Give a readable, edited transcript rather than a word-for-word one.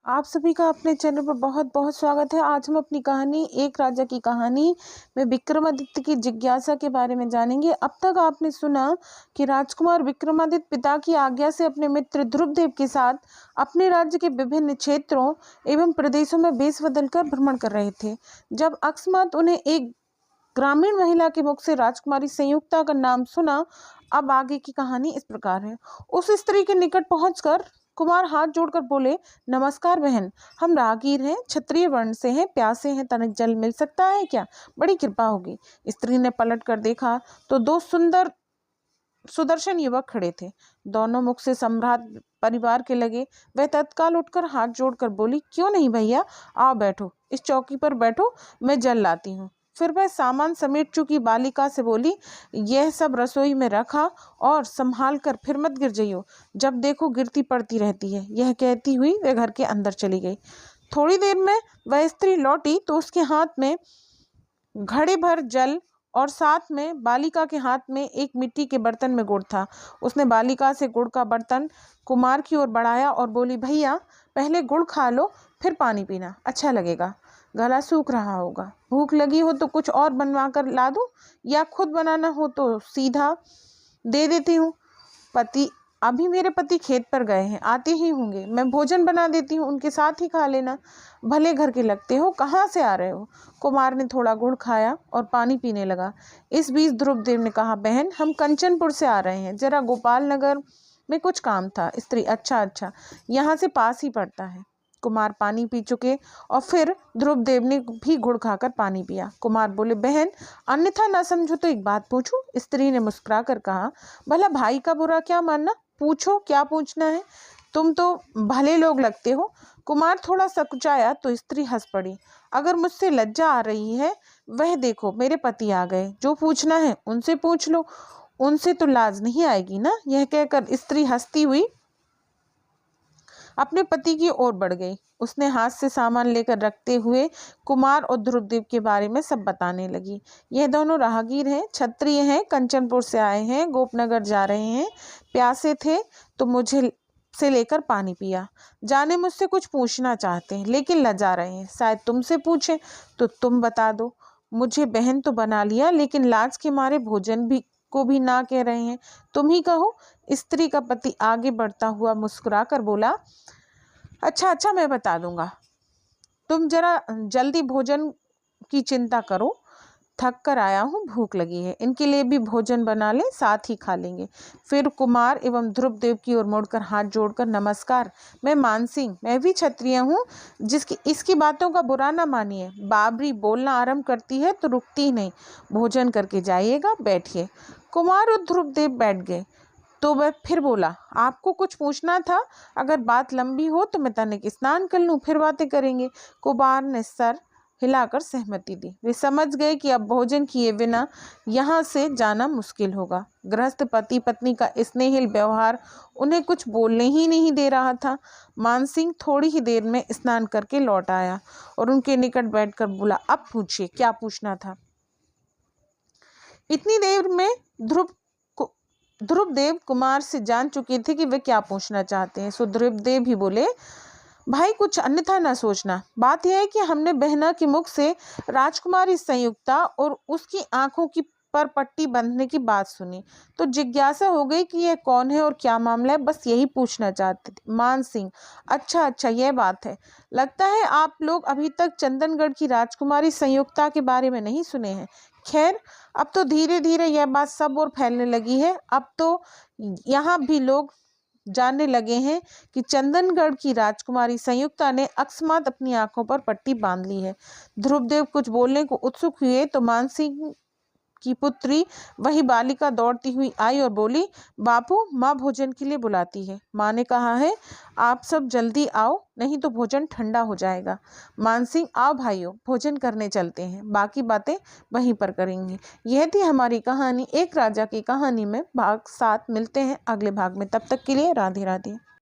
आप सभी का अपने चैनल पर बहुत बहुत स्वागत है। आज हम अपनी कहानी एक राजा की कहानी में विक्रमादित्य की जिज्ञासा के बारे में जानेंगे। अब तक आपने सुना कि राजकुमार विक्रमादित्य पिता की आज्ञा से अपने मित्र ध्रुवदेव के साथ अपने राज्य के विभिन्न क्षेत्रों एवं प्रदेशों में वेश बदलकर भ्रमण कर रहे थे। जब अकस्मात उन्हें एक ग्रामीण महिला के मुख से राजकुमारी संयुक्ता का नाम सुना। अब आगे की कहानी इस प्रकार है। उस स्त्री के निकट पहुंचकर कुमार हाथ जोड़कर बोले, नमस्कार बहन, हम राहगीर हैं, क्षत्रिय वर्ण से हैं, प्यासे हैं, तनिक जल मिल सकता है क्या? बड़ी कृपा होगी। स्त्री ने पलट कर देखा तो दो सुंदर सुदर्शन युवक खड़े थे। दोनों मुख से सम्राट परिवार के लगे। वह तत्काल उठकर हाथ जोड़कर बोली, क्यों नहीं भैया, आओ बैठो, इस चौकी पर बैठो, मैं जल लाती हूँ। फिर वह सामान समेट चुकी बालिका से बोली, यह सब रसोई में रखा और संभाल कर फिर मत गिर जाइयो, जब देखो गिरती पड़ती रहती है। यह कहती हुई वह घर के अंदर चली गई। थोड़ी देर में वह स्त्री लौटी तो उसके हाथ में घड़े भर जल और साथ में बालिका के हाथ में एक मिट्टी के बर्तन में गुड़ था। उसने बालिका से गुड़ का बर्तन कुमार की ओर बढ़ाया और बोली, भैया पहले गुड़ खा लो, फिर पानी पीना, अच्छा लगेगा, गला सूख रहा होगा। भूख लगी हो तो कुछ और बनवा कर ला दूं, या खुद बनाना हो तो सीधा दे देती हूँ। अभी मेरे पति खेत पर गए हैं, आते ही होंगे, मैं भोजन बना देती हूँ, उनके साथ ही खा लेना। भले घर के लगते हो, कहाँ से आ रहे हो? कुमार ने थोड़ा गुड़ खाया और पानी पीने लगा। इस बीच ध्रुवदेव ने कहा, बहन हम कंचनपुर से आ रहे हैं, जरा गोपाल नगर में कुछ काम था। स्त्री, अच्छा, यहाँ से पास ही पड़ता है। कुमार पानी पी चुके और फिर ध्रुवदेव ने भी गुड़ खाकर पानी पिया। कुमार बोले, बहन अन्यथा ना समझो तो एक बात पूछूं? स्त्री ने मुस्कुरा कर कहा, भला भाई का बुरा क्या मानना, पूछो, क्या पूछना है? तुम तो भले लोग लगते हो। कुमार थोड़ा सकुचाया तो स्त्री हंस पड़ी। अगर मुझसे लज्जा आ रही है, वह देखो मेरे पति आ गए, जो पूछना है उनसे पूछ लो, उनसे तो लाज नहीं आएगी ना। यह कहकर स्त्री हंसती हुई अपने पति की ओर बढ़ गई। उसने हाथ से सामान लेकर रखते हुए कुमार और ध्रुवदेव के बारे में सब बताने लगी। यह दोनों राहगीर हैं, क्षत्रिय हैं, कंचनपुर से आए हैं, गोपनगर जा रहे हैं, प्यासे थे तो मुझे से लेकर पानी पिया। जाने मुझसे कुछ पूछना चाहते हैं लेकिन लजा रहे हैं, शायद तुमसे पूछें तो तुम बता दो। मुझे बहन तो बना लिया लेकिन लाज के मारे भोजन भी को भी ना कह रहे हैं, तुम ही कहो। स्त्री का पति आगे बढ़ता हुआ मुस्कुरा कर बोला, अच्छा मैं बता दूंगा, तुम जरा जल्दी भोजन की चिंता करो, थक कर आया हूँ, भूख लगी है, इनके लिए भी भोजन बना ले, साथ ही खा लेंगे। फिर कुमार एवं ध्रुवदेव की ओर मुड़कर हाथ जोड़कर, नमस्कार, मैं मानसिंह, मैं भी क्षत्रिय हूँ, जिसकी इसकी बातों का बुरा ना मानिए। बाबरी बोलना आरंभ करती है तो रुकती ही नहीं, भोजन करके जाइएगा, बैठिए। कुमार और ध्रुवदेव बैठ गए तो वह फिर बोला, आपको कुछ पूछना था? अगर बात लंबी हो तो मैं तनिक स्नान कर लूं, फिर बातें करेंगे। कुमार ने सर हिलाकर सहमति दी। वे समझ गए कि अब भोजन किए बिना यहाँ से जाना मुश्किल होगा। गृहस्थ पति पत्नी का स्नेहिल व्यवहार उन्हें कुछ बोलने ही नहीं दे रहा था। मानसिंह थोड़ी ही देर में स्नान करके लौट आया और उनके निकट बैठकर बोला, अब पूछिए, क्या पूछना था? इतनी देर में ध्रुवदेव कुमार से जान चुके थे कि वे क्या पूछना चाहते हैं, सो ध्रुवदेव भी बोले, भाई कुछ अन्यथा ना सोचना, बात यह है कि हमने बहना के मुख से राजकुमारी संयुक्ता और उसकी आंखों की पर पट्टी बंधने की बात सुनी तो जिज्ञासा हो गई कि यह कौन है और क्या मामला है, बस यही पूछना चाहते थे। मान सिंह, अच्छा यह बात है, लगता है आप लोग अभी तक चंदनगढ़ की राजकुमारी संयुक्ता के बारे में नहीं सुने हैं। खैर अब तो धीरे धीरे यह बात सब ओर फैलने लगी है। अब तो यहाँ भी लोग जानने लगे हैं कि चंदनगढ़ की राजकुमारी संयुक्ता ने अकस्मात अपनी आंखों पर पट्टी बांध ली है। ध्रुवदेव कुछ बोलने को उत्सुक हुए तो मानसिंह की पुत्री वही बालिका दौड़ती हुई आई और बोली, बापू माँ भोजन के लिए बुलाती है, माँ ने कहा है आप सब जल्दी आओ, नहीं तो भोजन ठंडा हो जाएगा। मानसिंह, आओ भाइयों, भोजन करने चलते हैं, बाकी बातें वहीं पर करेंगे। यह थी हमारी कहानी एक राजा की कहानी में भाग 7। मिलते हैं अगले भाग में, तब तक के लिए राधे राधे।